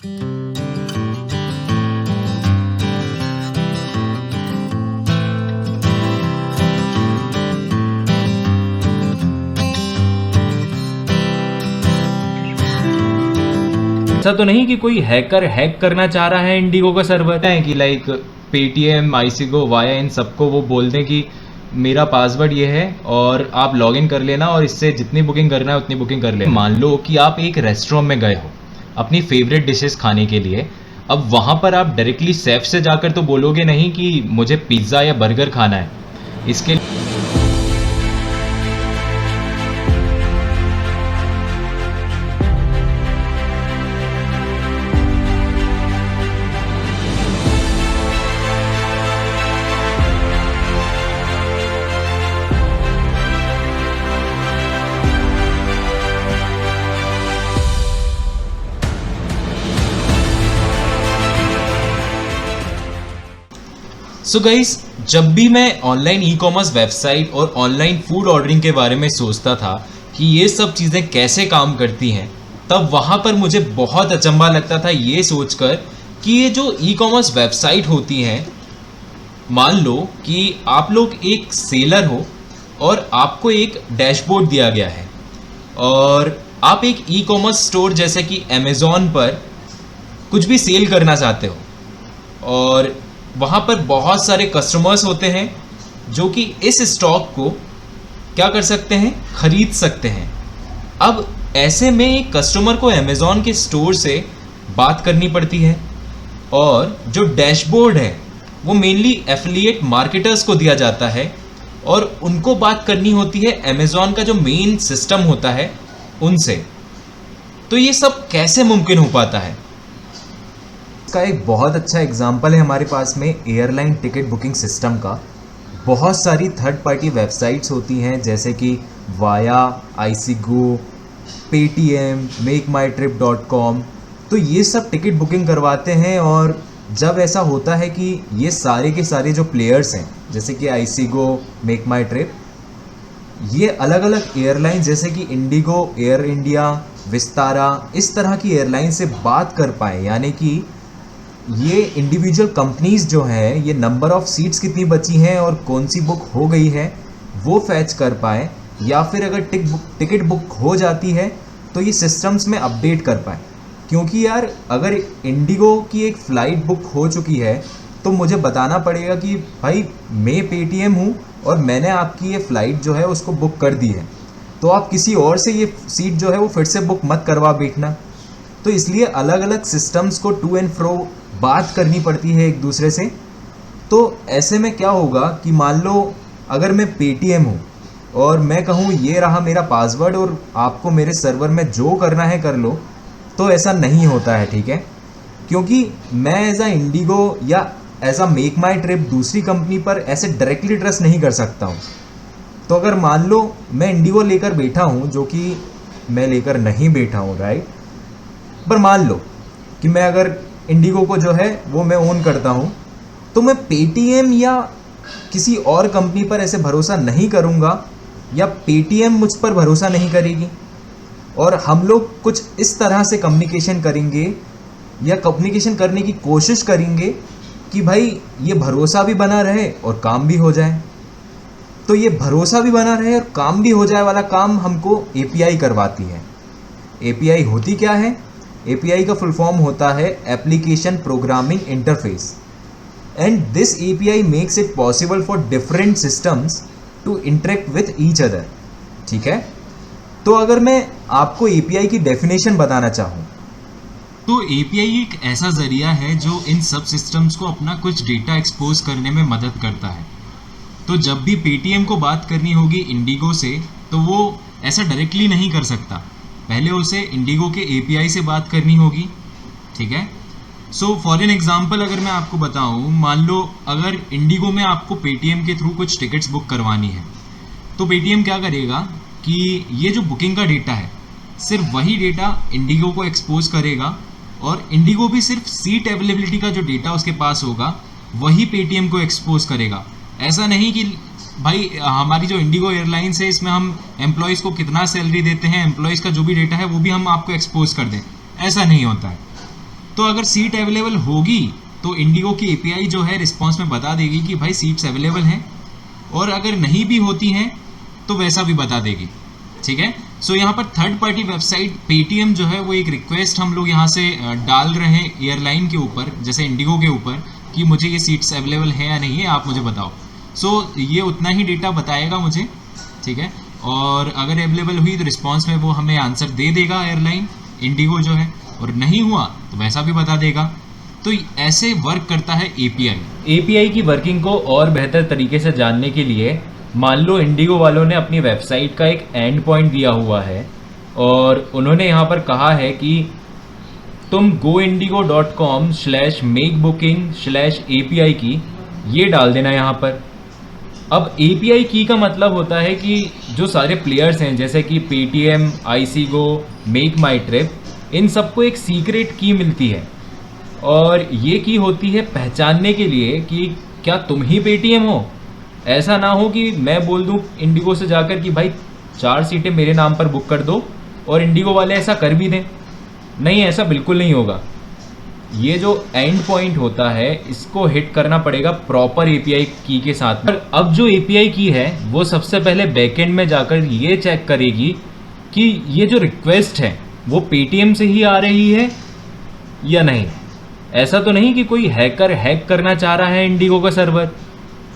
ऐसा तो नहीं कि कोई हैकर हैक करना चाह रहा है इंडिगो का सर्वर है कि लाइक पेटीएम, आईसीगो, वाया, इन सबको वो बोल दें कि मेरा पासवर्ड ये है और आप लॉगिन कर लेना और इससे जितनी बुकिंग करना है उतनी बुकिंग कर लेना। मान लो कि आप एक रेस्टोरेंट में गए हो अपनी फेवरेट डिशेस खाने के लिए। अब वहाँ पर आप डायरेक्टली शेफ से जाकर तो बोलोगे नहीं कि मुझे पिज़्ज़ा या बर्गर खाना है। इसके सो गाइस, जब भी मैं ऑनलाइन ई कॉमर्स वेबसाइट और ऑनलाइन फूड ऑर्डरिंग के बारे में सोचता था कि ये सब चीज़ें कैसे काम करती हैं, तब वहाँ पर मुझे बहुत अचंभा लगता था ये सोचकर कि ये जो ई कॉमर्स वेबसाइट होती हैं, मान लो कि आप लोग एक सेलर हो और आपको एक डैशबोर्ड दिया गया है और आप एक ई कॉमर्स स्टोर जैसे कि अमेज़ॉन पर कुछ भी सेल करना चाहते हो और वहाँ पर बहुत सारे कस्टमर्स होते हैं जो कि इस स्टॉक को क्या कर सकते हैं, ख़रीद सकते हैं। अब ऐसे में एक कस्टमर को अमेज़ॉन के स्टोर से बात करनी पड़ती है और जो डैशबोर्ड है वो मेनली एफिलिएट मार्केटर्स को दिया जाता है और उनको बात करनी होती है अमेज़ॉन का जो मेन सिस्टम होता है उनसे। तो ये सब कैसे मुमकिन हो पाता है? का एक बहुत अच्छा एग्जाम्पल है हमारे पास में एयरलाइन टिकट बुकिंग सिस्टम का। बहुत सारी थर्ड पार्टी वेबसाइट्स होती हैं जैसे कि वाया, आईसीगो, पेटीएम, मेकमाईट्रिप.com। तो ये सब टिकट बुकिंग करवाते हैं और जब ऐसा होता है कि ये सारे के सारे जो प्लेयर्स हैं जैसे कि आईसीगो, मेकमाईट्रिप, ये अलग अलग एयरलाइन जैसे कि इंडिगो, एयर इंडिया, विस्तारा, इस तरह की एयरलाइन से बात कर पाए, यानी कि ये इंडिविजुअल कंपनीज जो हैं ये नंबर ऑफ़ सीट्स कितनी बची हैं और कौन सी बुक हो गई है वो फैच कर पाए, या फिर अगर टिकट बुक हो जाती है तो ये सिस्टम्स में अपडेट कर पाए। क्योंकि यार अगर इंडिगो की एक फ़्लाइट बुक हो चुकी है तो मुझे बताना पड़ेगा कि भाई मैं पेटीएम हूँ और मैंने आपकी ये फ़्लाइट जो है उसको बुक कर दी है, तो आप किसी और से ये सीट जो है वो फिर से बुक मत करवा बैठना। तो इसलिए अलग अलग सिस्टम्स को टू एंड फ्रो बात करनी पड़ती है एक दूसरे से। तो ऐसे में क्या होगा कि मान लो अगर मैं पेटीएम हूँ और मैं कहूँ ये रहा मेरा पासवर्ड और आपको मेरे सर्वर में जो करना है कर लो, तो ऐसा नहीं होता है, ठीक है? क्योंकि मैं एज अ इंडिगो या as a MakeMyTrip दूसरी कंपनी पर ऐसे डायरेक्टली ट्रस्ट नहीं कर सकता हूँ। तो अगर मान लो मैं इंडिगो लेकर बैठा हूँ, जो कि मैं लेकर नहीं बैठा हूँ, राइट, पर मान लो कि मैं अगर इंडिगो को जो है वो मैं ओन करता हूँ, तो मैं पेटीएम या किसी और कंपनी पर ऐसे भरोसा नहीं करूँगा या पेटीएम मुझ पर भरोसा नहीं करेगी और हम लोग कुछ इस तरह से कम्युनिकेशन करेंगे या कम्युनिकेशन करने की कोशिश करेंगे कि भाई ये भरोसा भी बना रहे और काम भी हो जाए। तो ये भरोसा भी बना रहे और काम भी हो जाए वाला काम हमको एपीआई करवाती है। एपीआई होती क्या है? API का फुल फॉर्म होता है application programming interface, and this API makes it possible for different systems to interact with each other, ठीक है? तो अगर मैं आपको API की डेफिनेशन बताना चाहूँ तो API एक ऐसा जरिया है जो इन सब सिस्टम्स को अपना कुछ डेटा एक्सपोज करने में मदद करता है। तो जब भी पेटीएम को बात करनी होगी इंडिगो से तो वो ऐसा डायरेक्टली नहीं कर सकता, पहले उसे इंडिगो के API से बात करनी होगी, ठीक है? सो फॉर एन एग्जांपल अगर मैं आपको बताऊं, मान लो अगर इंडिगो में आपको पेटीएम के थ्रू कुछ टिकट्स बुक करवानी है, तो पेटीएम क्या करेगा कि ये जो बुकिंग का डेटा है सिर्फ वही डेटा इंडिगो को एक्सपोज करेगा और इंडिगो भी सिर्फ सीट अवेलेबिलिटी का जो डेटा उसके पास होगा वही पेटीएम को एक्सपोज करेगा। ऐसा नहीं कि भाई हमारी जो इंडिगो एयरलाइंस है इसमें हम एम्प्लॉयज़ को कितना सैलरी देते हैं, एम्प्लॉयज़ का जो भी डेटा है वो भी हम आपको एक्सपोज कर दें, ऐसा नहीं होता है। तो अगर सीट अवेलेबल होगी तो इंडिगो की एपीआई जो है रिस्पॉन्स में बता देगी कि भाई सीट्स अवेलेबल हैं, और अगर नहीं भी होती हैं तो वैसा भी बता देगी। ठीक है। सो यहाँ पर थर्ड पार्टी वेबसाइट पेटीएम जो है वो एक रिक्वेस्ट हम लोग यहाँ से डाल रहे हैं एयरलाइन के ऊपर, जैसे इंडिगो के ऊपर, कि मुझे ये सीट्स अवेलेबल है या नहीं है, आप मुझे बताओ। सो ये उतना ही डेटा बताएगा मुझे। ठीक है। और अगर अवेलेबल हुई तो रिस्पॉन्स में वो हमें आंसर दे देगा एयरलाइन इंडिगो जो है, और नहीं हुआ तो वैसा भी बता देगा। तो ऐसे वर्क करता है एपीआई। एपीआई की वर्किंग को और बेहतर तरीके से जानने के लिए मान लो इंडिगो वालों ने अपनी वेबसाइट का एक एंड पॉइंट दिया हुआ है और उन्होंने यहाँ पर कहा है कि तुम goindigo.com/makebooking/API की ये डाल देना यहाँ पर। अब API की का मतलब होता है कि जो सारे प्लेयर्स हैं जैसे कि पेटीएम, आईसीगो, मेक माई ट्रिप, इन सबको एक सीक्रेट की मिलती है, और ये की होती है पहचानने के लिए कि क्या तुम ही पेटीएम हो। ऐसा ना हो कि मैं बोल दूं इंडिगो से जाकर कि भाई 4 सीटें मेरे नाम पर बुक कर दो और इंडिगो वाले ऐसा कर भी दें। नहीं, ऐसा बिल्कुल नहीं होगा। ये जो एंड पॉइंट होता है इसको हिट करना पड़ेगा प्रॉपर एपीआई की के साथ में। अब जो एपीआई की है वो सबसे पहले बैकएंड में जाकर ये चेक करेगी कि ये जो रिक्वेस्ट है वो पेटीएम से ही आ रही है या नहीं। ऐसा तो नहीं कि कोई हैकर हैक करना चाह रहा है इंडिगो का सर्वर।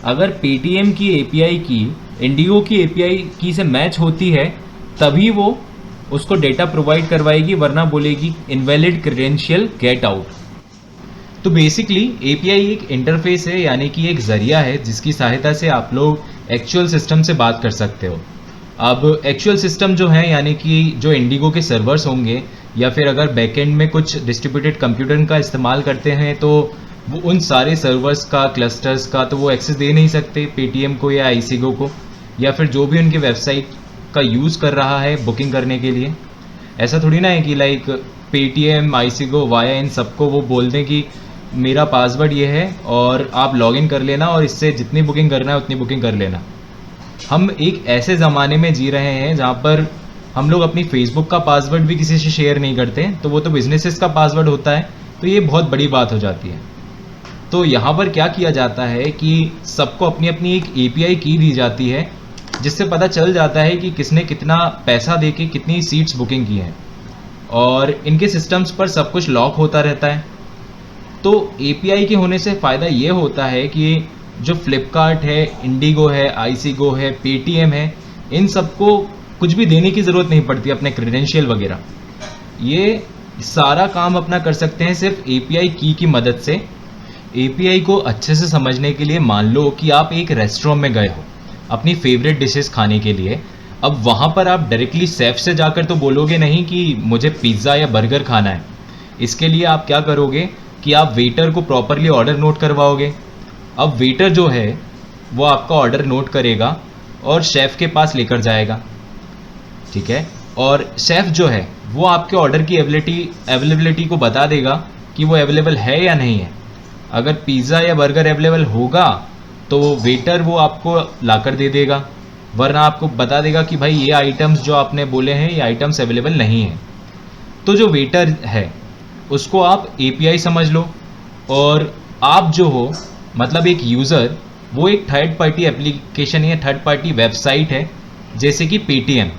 अगर पेटीएम की एपीआई की इंडिगो की एपीआई की से मैच होती है तभी वो उसको डेटा प्रोवाइड करवाएगी, वरना बोलेगी इनवैलिड क्रेडेंशियल गेट आउट। तो बेसिकली एपीआई एक इंटरफेस है, यानी कि एक जरिया है जिसकी सहायता से आप लोग एक्चुअल सिस्टम से बात कर सकते हो। अब एक्चुअल सिस्टम जो है यानी कि जो इंडिगो के सर्वर्स होंगे, या फिर अगर बैकएंड में कुछ डिस्ट्रीब्यूटेड कंप्यूटर का इस्तेमाल करते हैं तो वो उन सारे सर्वर्स का, क्लस्टर्स का तो वो एक्सेस दे नहीं सकते पेटीएम को या आईसीगो को, या फिर जो भी उनकी वेबसाइट का यूज़ कर रहा है बुकिंग करने के लिए। ऐसा थोड़ी ना है कि लाइक पेटीएम, आईसीगो, वाया इन सबको वो बोल दें कि मेरा पासवर्ड ये है और आप लॉगिन कर लेना और इससे जितनी बुकिंग करना है उतनी बुकिंग कर लेना। हम एक ऐसे ज़माने में जी रहे हैं जहाँ पर हम लोग अपनी फेसबुक का पासवर्ड भी किसी से शेयर नहीं करते, तो वो तो बिजनेसेस का पासवर्ड होता है, तो ये बहुत बड़ी बात हो जाती है। तो यहाँ पर क्या किया जाता है कि सबको अपनी अपनी एक एपीआई की दी जाती है जिससे पता चल जाता है कि किसने कितना पैसा दे के कितनी सीट्स बुकिंग की हैं, और इनके सिस्टम्स पर सब कुछ लॉक होता रहता है। तो एपीआई के होने से फ़ायदा ये होता है कि जो फ्लिपकार्ट है, इंडिगो है, आईसीगो है, पेटीएम है, इन सबको कुछ भी देने की ज़रूरत नहीं पड़ती अपने क्रेडेंशियल वगैरह। ये सारा काम अपना कर सकते हैं सिर्फ एपीआई की मदद से। एपीआई को अच्छे से समझने के लिए मान लो कि आप एक रेस्टोरेंट में गए हो अपनी फेवरेट डिशेस खाने के लिए। अब वहाँ पर आप डायरेक्टली शेफ से जाकर तो बोलोगे नहीं कि मुझे पिज़्ज़ा या बर्गर खाना है। इसके लिए आप क्या करोगे कि आप वेटर को प्रॉपरली ऑर्डर नोट करवाओगे। अब वेटर जो है वो आपका ऑर्डर नोट करेगा और शेफ़ के पास लेकर जाएगा, ठीक है। और शेफ़ जो है वो आपके ऑर्डर की अवेलेबिलिटी को बता देगा कि वो अवेलेबल है या नहीं है। अगर पिज़्ज़ा या बर्गर अवेलेबल होगा तो वेटर वो आपको लाकर दे देगा, वरना आपको बता देगा कि भाई ये आइटम्स जो आपने बोले हैं ये आइटम्स अवेलेबल नहीं हैं। तो जो वेटर है उसको आप एपीआई समझ लो, और आप जो हो मतलब एक यूज़र, वो एक थर्ड पार्टी एप्लीकेशन या थर्ड पार्टी वेबसाइट है जैसे कि पेटीएम,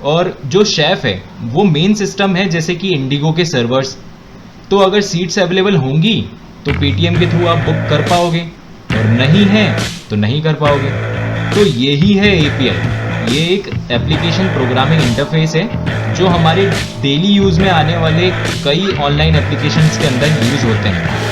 और जो शेफ़ है वो मेन सिस्टम है जैसे कि इंडिगो के सर्वर्स। तो अगर सीट्स अवेलेबल होंगी तो पेटीएम के थ्रू आप बुक कर पाओगे, और नहीं है तो नहीं कर पाओगे। तो यही है एपीआई। ये एक एप्लीकेशन प्रोग्रामिंग इंटरफेस है जो हमारे डेली यूज़ में आने वाले कई ऑनलाइन एप्लीकेशंस के अंदर यूज़ होते हैं।